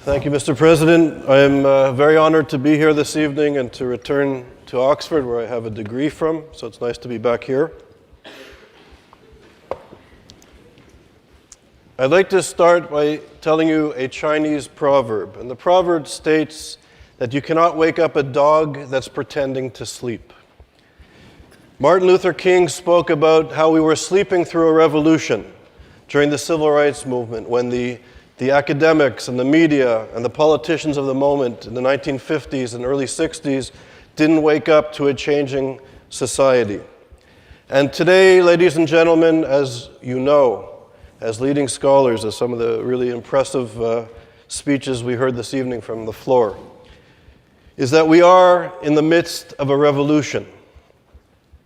Thank you, Mr. President. I am very honored to be here this evening and to return to Oxford, where I have a degree from, so it's nice to be back here. I'd like to start by telling you a Chinese proverb, and the proverb states that you cannot wake up a dog that's pretending to sleep. Martin Luther King spoke about how we were sleeping through a revolution during the civil rights movement when the academics and the media and the politicians of the moment in the 1950s and early 60s didn't wake up to a changing society. And today, ladies and gentlemen, as you know, as leading scholars, as some of the really impressive speeches we heard this evening from the floor, is that we are in the midst of a revolution.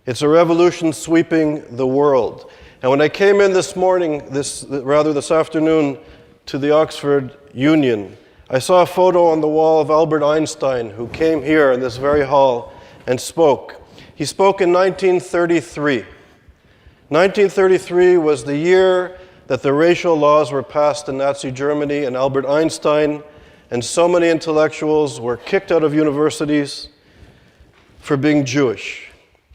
It's a revolution sweeping the world. And when I came in this afternoon, to the Oxford Union, I saw a photo on the wall of Albert Einstein, who came here in this very hall and spoke. He spoke in 1933. 1933 was the year that the racial laws were passed in Nazi Germany, and Albert Einstein and so many intellectuals were kicked out of universities for being Jewish,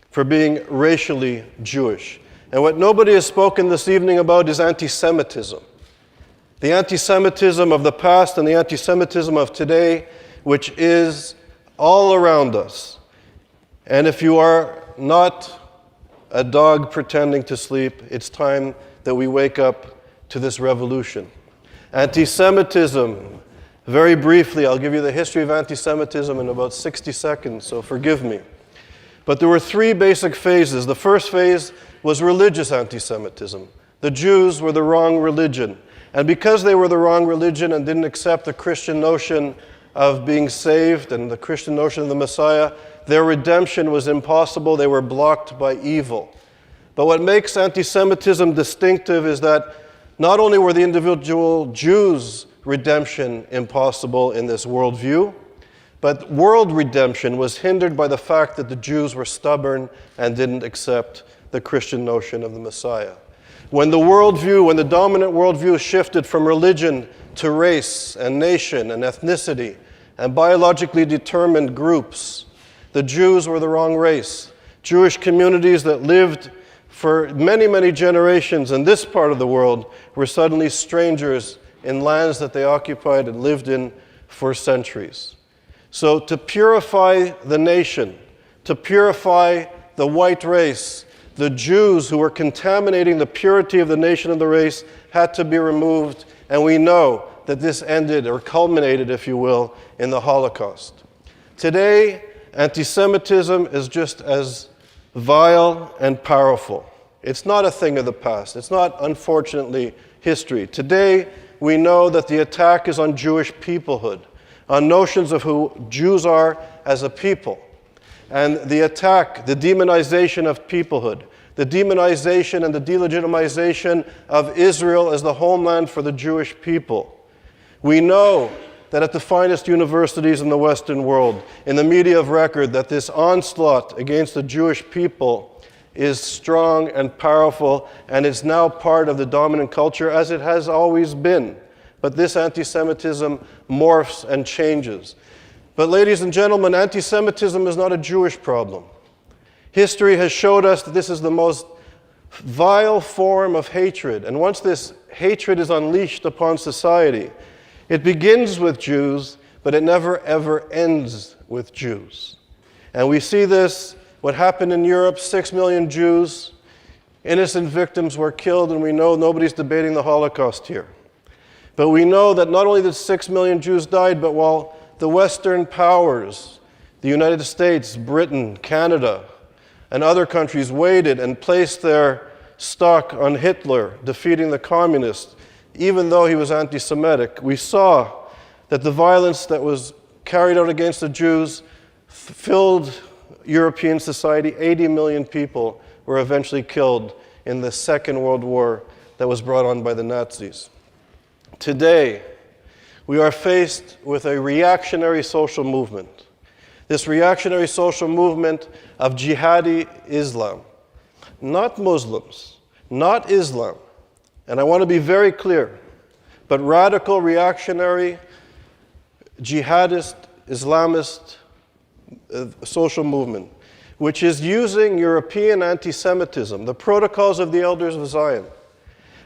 for being racially Jewish. And what nobody has spoken this evening about is anti-Semitism. The anti-Semitism of the past and the anti-Semitism of today, which is all around us. And if you are not a dog pretending to sleep, it's time that we wake up to this revolution. Anti-Semitism, very briefly, I'll give you the history of anti-Semitism in about 60 seconds, so forgive me. But there were three basic phases. The first phase was religious anti-Semitism. The Jews were the wrong religion. And because they were the wrong religion and didn't accept the Christian notion of being saved and the Christian notion of the Messiah, their redemption was impossible. They were blocked by evil. But what makes anti-Semitism distinctive is that not only were the individual Jews' redemption impossible in this worldview, but world redemption was hindered by the fact that the Jews were stubborn and didn't accept the Christian notion of the Messiah. When the dominant worldview shifted from religion to race and nation and ethnicity and biologically determined groups, the Jews were the wrong race. Jewish communities that lived for many, many generations in this part of the world were suddenly strangers in lands that they occupied and lived in for centuries. So to purify the nation, to purify the white race, the Jews who were contaminating the purity of the nation and the race had to be removed, and we know that this ended, or culminated, if you will, in the Holocaust. Today, anti-Semitism is just as vile and powerful. It's not a thing of the past. It's not, unfortunately, history. Today, we know that the attack is on Jewish peoplehood, on notions of who Jews are as a people. And the attack, the demonization of peoplehood, the demonization and the delegitimization of Israel as the homeland for the Jewish people. We know that at the finest universities in the Western world, in the media of record, that this onslaught against the Jewish people is strong and powerful, and is now part of the dominant culture as it has always been. But this anti-Semitism morphs and changes. But ladies and gentlemen, anti-Semitism is not a Jewish problem. History has showed us that this is the most vile form of hatred. And once this hatred is unleashed upon society, it begins with Jews, but it never ever ends with Jews. And we see this, what happened in Europe, 6 million Jews, innocent victims were killed, and we know nobody's debating the Holocaust here. But we know that not only did 6 million Jews died, but while the Western powers, the United States, Britain, Canada, and other countries waited and placed their stock on Hitler, defeating the communists, even though he was anti-Semitic, we saw that the violence that was carried out against the Jews filled European society. 80 million people were eventually killed in the Second World War that was brought on by the Nazis. Today, we are faced with a reactionary social movement. This reactionary social movement of jihadi Islam. Not Muslims, not Islam. And I want to be very clear, but radical, reactionary, jihadist, Islamist social movement, which is using European anti-Semitism, the protocols of the Elders of Zion,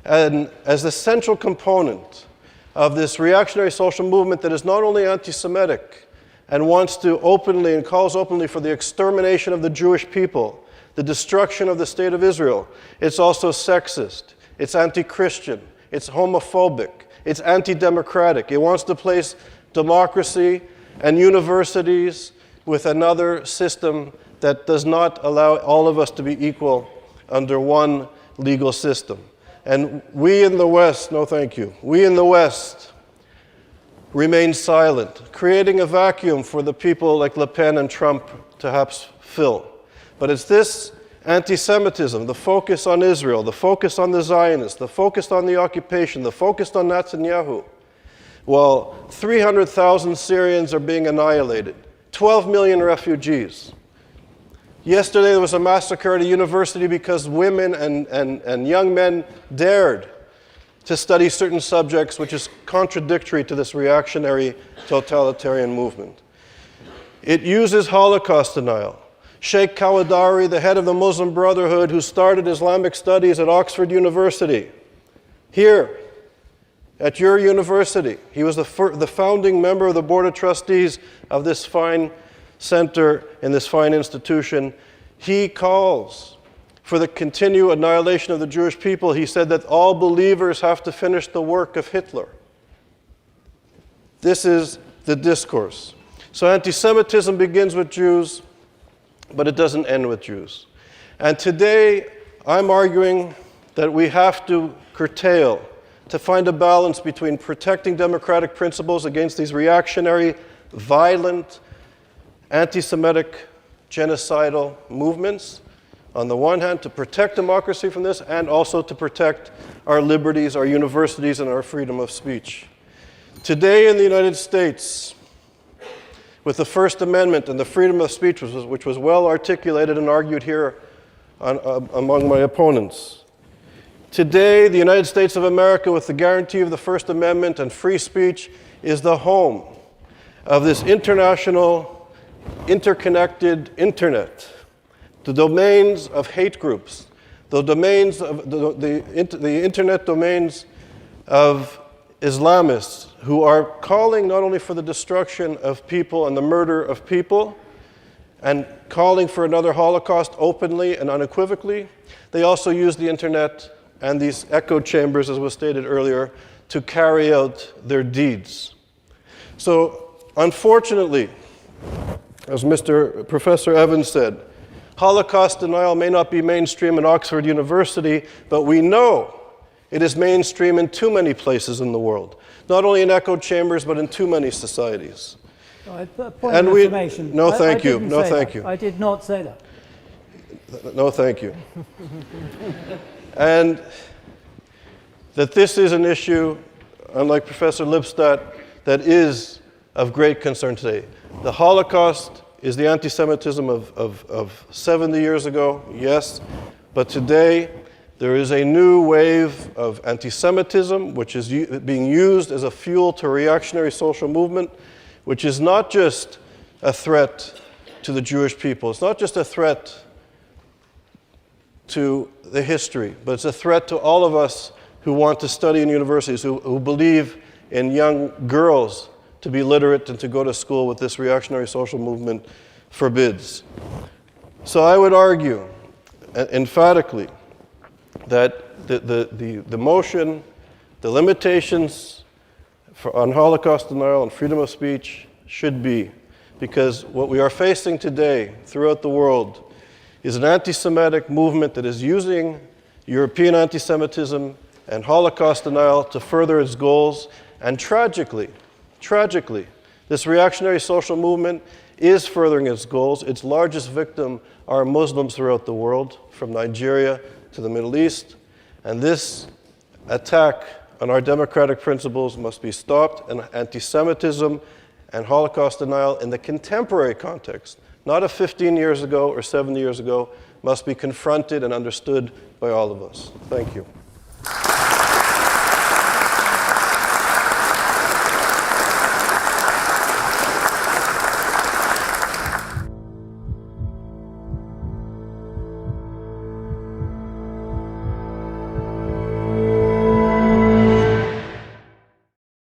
and as the central component of this reactionary social movement that is not only anti-Semitic and wants to openly and calls openly for the extermination of the Jewish people, the destruction of the State of Israel, it's also sexist, it's anti-Christian, it's homophobic, it's anti-democratic. It wants to place democracy and universities with another system that does not allow all of us to be equal under one legal system. And we in the West, no thank you, we in the West remain silent, creating a vacuum for the people like Le Pen and Trump to perhaps fill. But it's this anti-Semitism, the focus on Israel, the focus on the Zionists, the focus on the occupation, the focus on Netanyahu, while 300,000 Syrians are being annihilated, 12 million refugees. Yesterday there was a massacre at a university because women and young men dared to study certain subjects which is contradictory to this reactionary totalitarian movement. It uses Holocaust denial. Sheikh Kawadari, the head of the Muslim Brotherhood, who started Islamic studies at Oxford University, here at your university, he was the founding member of the Board of Trustees of this fine center in this fine institution. He calls for the continued annihilation of the Jewish people. He said that all believers have to finish the work of Hitler. This is the discourse. So anti-Semitism begins with Jews, but it doesn't end with Jews. And today, I'm arguing that we have to curtail, to find a balance between protecting democratic principles against these reactionary, violent, anti-Semitic, genocidal movements, on the one hand, to protect democracy from this, and also to protect our liberties, our universities, and our freedom of speech. Today in the United States, with the First Amendment and the freedom of speech, which was well articulated and argued here among my opponents. Today, the United States of America, with the guarantee of the First Amendment and free speech, is the home of this international, interconnected internet, the domains of hate groups, the domains of the internet domains of Islamists who are calling not only for the destruction of people and the murder of people and calling for another Holocaust openly and unequivocally, they also use the internet and these echo chambers, as was stated earlier, to carry out their deeds. So, unfortunately, as Professor Evans said, Holocaust denial may not be mainstream in Oxford University, but we know it is mainstream in too many places in the world. Not only in echo chambers, but in too many societies. Point of information. No, thank you. No, thank you. I did not say that. No, thank you. And that this is an issue, unlike Professor Lipstadt, that is of great concern today. The Holocaust is the anti-Semitism of 70 years ago, yes, but today there is a new wave of anti-Semitism which is being used as a fuel to reactionary social movement, which is not just a threat to the Jewish people. It's not just a threat to the history, but it's a threat to all of us who want to study in universities, who believe in young girls to be literate and to go to school with this reactionary social movement forbids. So I would argue emphatically that the motion, the limitations on Holocaust denial and freedom of speech should be, because what we are facing today throughout the world is an anti-Semitic movement that is using European anti-Semitism and Holocaust denial to further its goals. And tragically, this reactionary social movement is furthering its goals. Its largest victim are Muslims throughout the world, from Nigeria to the Middle East. And this attack on our democratic principles must be stopped, and anti-Semitism and Holocaust denial in the contemporary context, not of 15 years ago or 70 years ago, must be confronted and understood by all of us. Thank you.